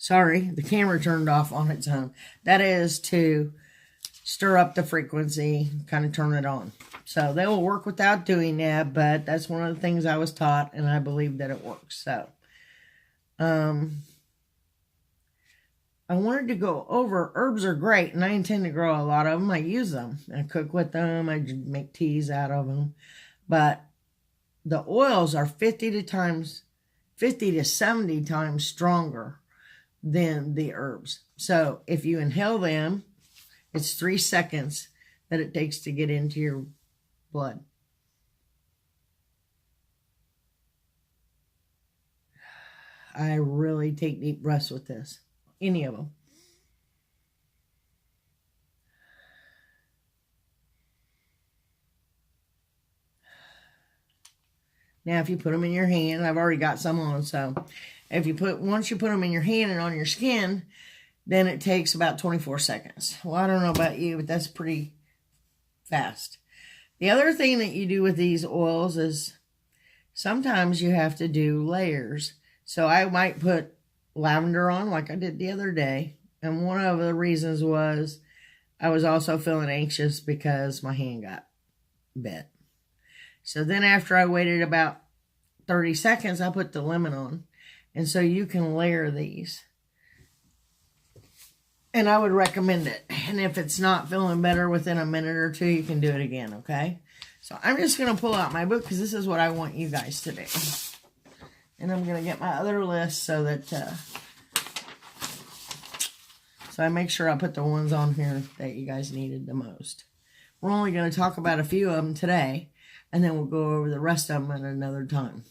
Sorry, the camera turned off on its own. That is to stir up the frequency, kind of turn it on. So they will work without doing that, but that's one of the things I was taught, and I believe that it works. So, I wanted to go over, herbs are great, and I intend to grow a lot of them. I use them. I cook with them. I make teas out of them. But the oils are 50 to 70 times stronger than the herbs. So if you inhale them, it's 3 seconds that it takes to get into your blood. I really take deep breaths with this. Any of them. Now, if you put them in your hand, I've already got some on, so once you put them in your hand and on your skin, then it takes about 24 seconds. Well, I don't know about you, but that's pretty fast. The other thing that you do with these oils is sometimes you have to do layers. So I might put lavender on like I did the other day. And one of the reasons was I was also feeling anxious because my hand got bit. So then after I waited about 30 seconds, I put the lemon on. And so you can layer these. And I would recommend it. And if it's not feeling better within a minute or two, you can do it again, okay? So I'm just going to pull out my book because this is what I want you guys to do. And I'm going to get my other list so that... so I make sure I put the ones on here that you guys needed the most. We're only going to talk about a few of them today. And then we'll go over the rest of them at another time.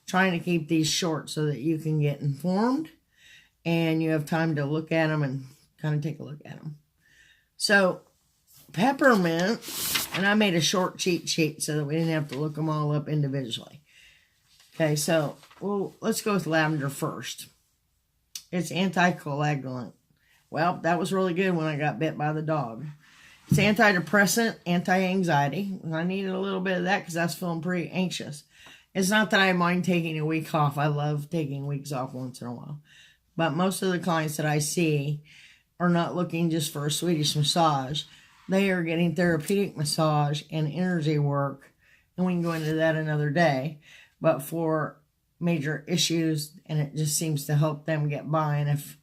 Trying to keep these short so that you can get informed. And you have time to look at them and kind of take a look at them. So, peppermint, and I made a short cheat sheet so that we didn't have to look them all up individually. Okay, so let's go with lavender first. It's anticoagulant. Well, that was really good when I got bit by the dog. It's antidepressant, anti-anxiety. I needed a little bit of that because I was feeling pretty anxious. It's not that I mind taking a week off. I love taking weeks off once in a while. But most of the clients that I see are not looking just for a Swedish massage. They are getting therapeutic massage and energy work. And we can go into that another day. But for major issues, and it just seems to help them get by. And if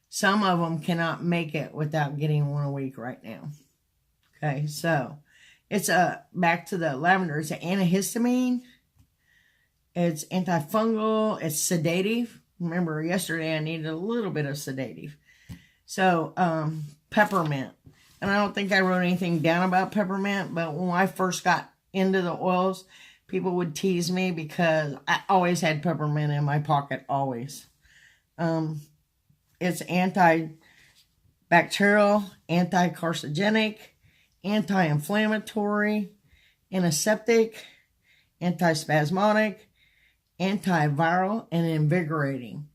some of them cannot make it without getting one a week right now. Okay, so it's back to the lavender. It's an antihistamine. It's antifungal. It's sedative. Remember, yesterday I needed a little bit of sedative. So, peppermint. And I don't think I wrote anything down about peppermint, but when I first got into the oils, people would tease me because I always had peppermint in my pocket, always. It's antibacterial, anti-carcinogenic, anti-inflammatory, antiseptic, antispasmodic, antiviral, and invigorating.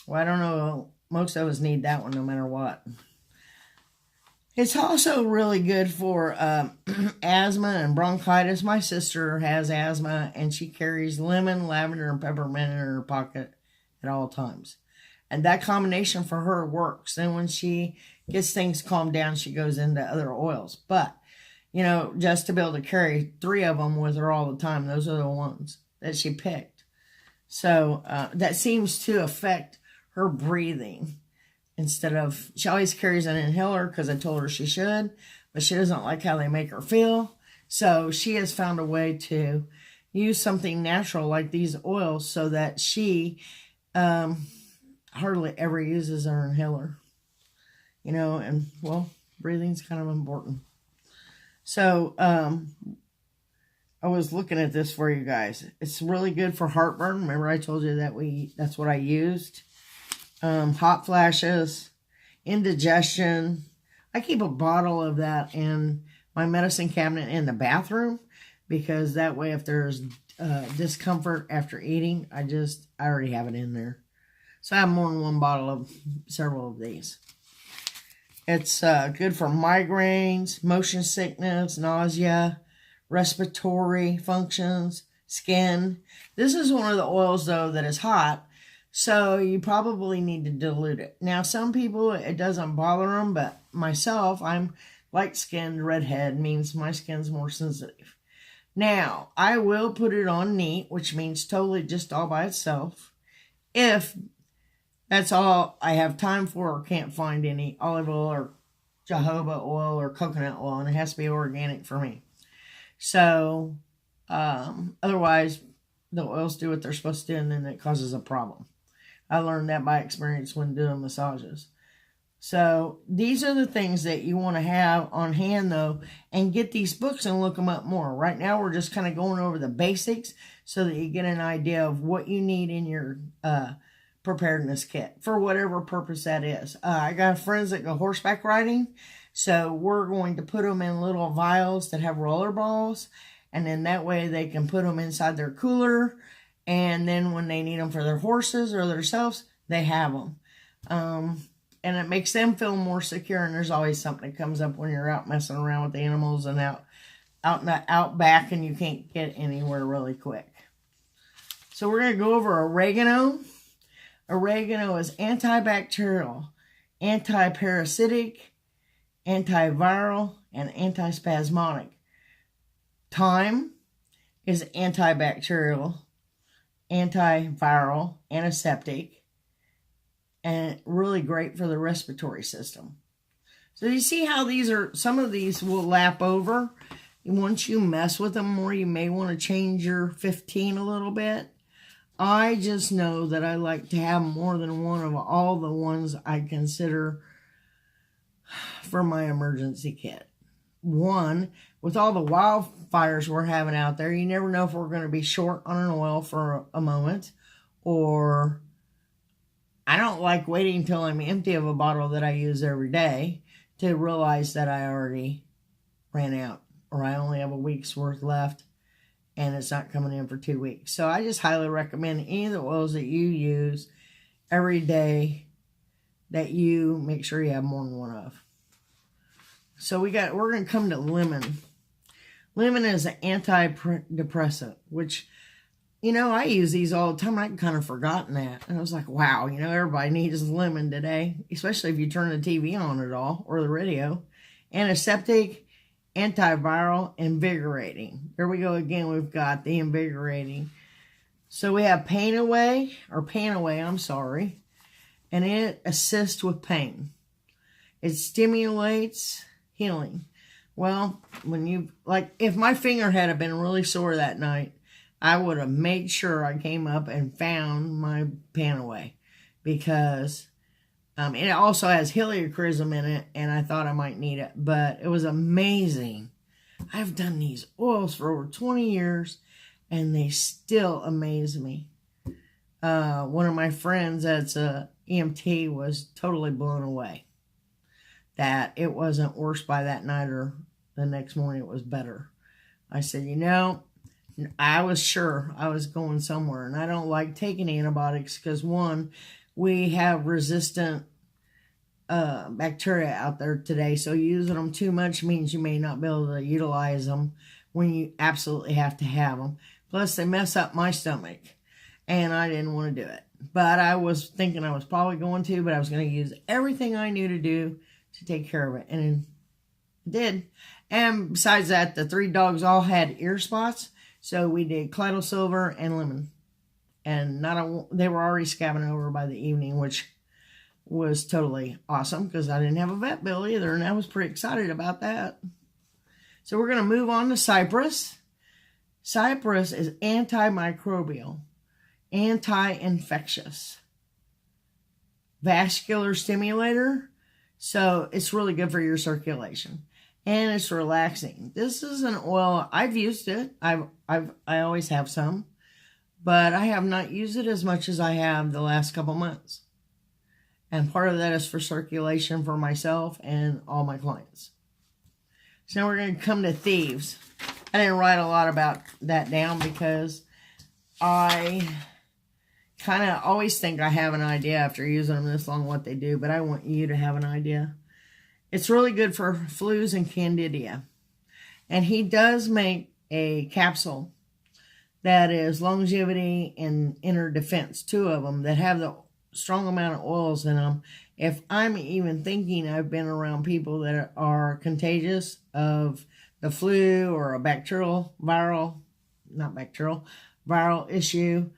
Well, I don't know. Most of us need that one no matter what. It's also really good for asthma and bronchitis. My sister has asthma, and she carries lemon, lavender, and peppermint in her pocket at all times. And that combination for her works. And when she gets things calmed down, she goes into other oils. But, you know, just to be able to carry 3 of them with her all the time, those are the ones that she picked. So that seems to affect her breathing. Instead of, she always carries an inhaler because I told her she should, but she doesn't like how they make her feel. So she has found a way to use something natural like these oils so that she hardly ever uses her inhaler. You know, and, well, breathing's kind of important. So, I was looking at this for you guys. It's really good for heartburn. Remember I told you that that's what I used. Hot flashes, indigestion. I keep a bottle of that in my medicine cabinet in the bathroom because that way if there's discomfort after eating, I already have it in there. So I have more than one bottle of several of these. It's good for migraines, motion sickness, nausea, respiratory functions, skin. This is one of the oils, though, that is hot So you probably need to dilute it. Now, some people, it doesn't bother them, but myself, I'm light-skinned, redhead, means my skin's more sensitive. Now, I will put it on neat, which means totally just all by itself, if that's all I have time for or can't find any olive oil or jojoba oil or coconut oil, and it has to be organic for me. So, otherwise, the oils do what they're supposed to do, and then it causes a problem. I learned that by experience when doing massages. So these are the things that you want to have on hand, though, and get these books and look them up more. Right now, we're just kind of going over the basics so that you get an idea of what you need in your preparedness kit for whatever purpose that is. I got friends that go horseback riding, so we're going to put them in little vials that have roller balls, and then that way they can put them inside their cooler, and then when they need them for their horses or themselves, they have them. And it makes them feel more secure, and there's always something that comes up when you're out messing around with the animals and out in the outback and you can't get anywhere really quick. So we're going to go over oregano. Oregano is antibacterial, antiparasitic, antiviral, and antispasmodic. Thyme is antibacterial, antiviral, antiseptic, and really great for the respiratory system. So you see how some of these will lap over. Once you mess with them more, you may want to change your 15 a little bit. I just know that I like to have more than one of all the ones I consider for my emergency kit. One, with all the wildfires we're having out there, you never know if we're going to be short on an oil for a moment, or I don't like waiting until I'm empty of a bottle that I use every day to realize that I already ran out, or I only have a week's worth left and it's not coming in for 2 weeks. So I just highly recommend any of the oils that you use every day that you make sure you have more than one of. So we're going to come to lemon. Lemon is an antidepressant, which, I use these all the time. I'd kind of forgotten that. And I was like, wow, everybody needs lemon today, especially if you turn the TV on at all or the radio. Antiseptic, antiviral, invigorating. There we go again. We've got the invigorating. So we have Panaway, and it assists with pain. It stimulates healing. Well, if my finger had been really sore that night, I would have made sure I came up and found my Panaway, because it also has heliochrysum in it, and I thought I might need it, but it was amazing. I've done these oils for over 20 years, and they still amaze me. One of my friends that's a EMT was totally blown away that it wasn't worse by that night, or the next morning it was better. I said, I was sure I was going somewhere, and I don't like taking antibiotics because, one, we have resistant bacteria out there today, so using them too much means you may not be able to utilize them when you absolutely have to have them. Plus, they mess up my stomach, and I didn't want to do it. But I was thinking I was probably going to, but I was going to use everything I knew to do to take care of it, and it did. And besides that, the 3 dogs all had ear spots, so we did Cladle Silver and lemon, and they were already scabbing over by the evening, which was totally awesome because I didn't have a vet bill either, and I was pretty excited about that. So we're going to move on to cypress. Cypress is antimicrobial, anti-infectious, vascular stimulator, so it's really good for your circulation, and it's relaxing. This is an oil, I've used it. I always have some, but I have not used it as much as I have the last couple months. And part of that is for circulation for myself and all my clients. So now we're going to come to thieves. I didn't write a lot about that down because I kind of always think I have an idea after using them this long what they do, but I want you to have an idea. It's really good for flus and candida. And he does make a capsule that is longevity and inner defense, two of them that have the strong amount of oils in them. If I'm even thinking I've been around people that are contagious of the flu or a viral issue,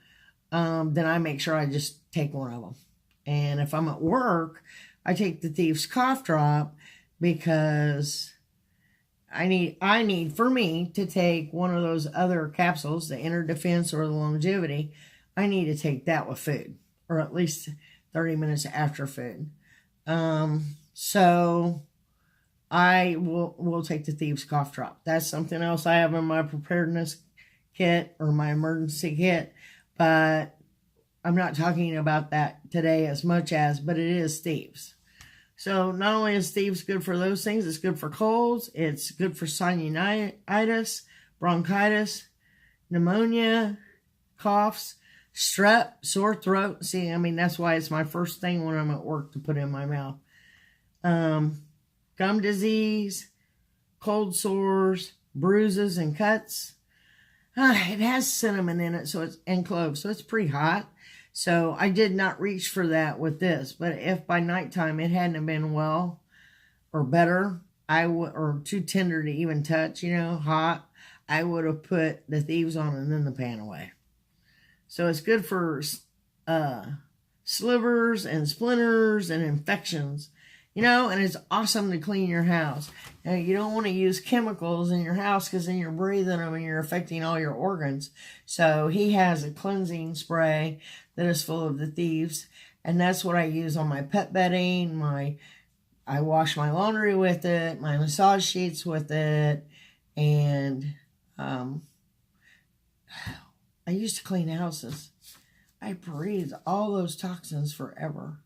then I make sure I just take one of them. And if I'm at work, I take the Thieves Cough Drop because I need for me to take one of those other capsules, the inner defense or the longevity. I need to take that with food, or at least 30 minutes after food. So I will take the Thieves Cough Drop. That's something else I have in my preparedness kit or my emergency kit, but I'm not talking about that today as much as, but it is Thieves. So not only is Thieves good for those things, it's good for colds, it's good for sinusitis, bronchitis, pneumonia, coughs, strep, sore throat. See, I mean, that's why it's my first thing when I'm at work to put in my mouth. Gum disease, cold sores, bruises and cuts. It has cinnamon in it, and cloves, so it's pretty hot. So I did not reach for that with this, but if by nighttime it hadn't been well or better, or too tender to even touch, hot, I would have put the Thieves on and then the pan away. So it's good for slivers and splinters and infections, and it's awesome to clean your house. Now, you don't want to use chemicals in your house because then you're breathing them and you're affecting all your organs. So he has a cleansing spray that is full of the Thieves, and that's what I use on my pet bedding. I wash my laundry with it, my massage sheets with it, and I used to clean houses. I breathed all those toxins forever.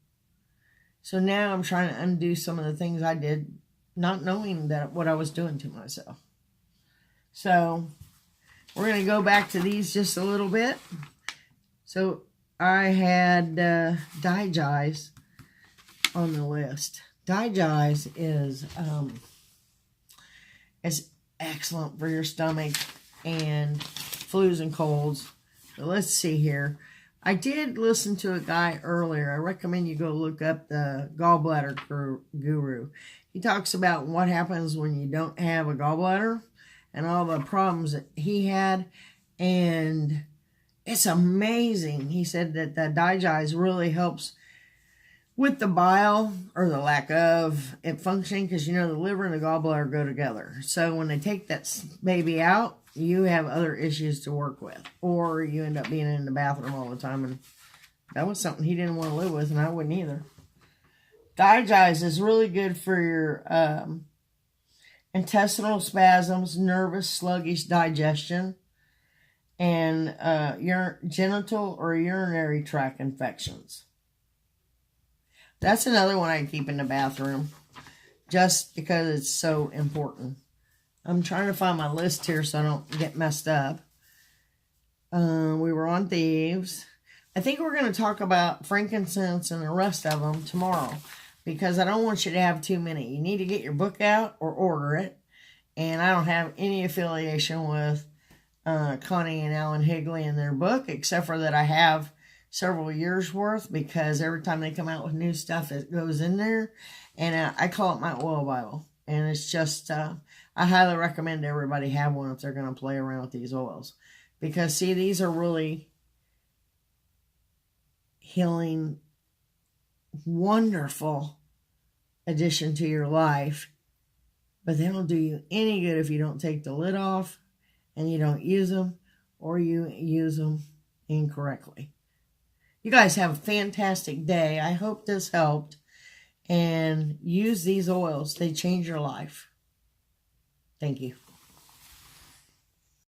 So now I'm trying to undo some of the things I did, not knowing that what I was doing to myself. So we're going to go back to these just a little bit. So I had Digize on the list. Digize is excellent for your stomach and flus and colds. So let's see here. I did listen to a guy earlier. I recommend you go look up the Gallbladder Guru. He talks about what happens when you don't have a gallbladder and all the problems that he had. And it's amazing. He said that the Digize really helps with the bile, or the lack of it functioning, because the liver and the gallbladder go together. So when they take that baby out, you have other issues to work with, or you end up being in the bathroom all the time, and that was something he didn't want to live with, and I wouldn't either. Digize is really good for your intestinal spasms, nervous, sluggish digestion, and your genital or urinary tract infections. That's another one I keep in the bathroom, just because it's so important. I'm trying to find my list here so I don't get messed up. We were on Thieves. I think we're going to talk about frankincense and the rest of them tomorrow, because I don't want you to have too many. You need to get your book out or order it. And I don't have any affiliation with Connie and Alan Higley in their book, except for that I have several years worth, because every time they come out with new stuff, it goes in there. And I call it my oil Bible. And it's just, I highly recommend everybody have one if they're going to play around with these oils. Because, see, these are really healing, wonderful addition to your life. But they don't do you any good if you don't take the lid off and you don't use them, or you use them incorrectly. You guys have a fantastic day. I hope this helped. And use these oils. They change your life. Thank you.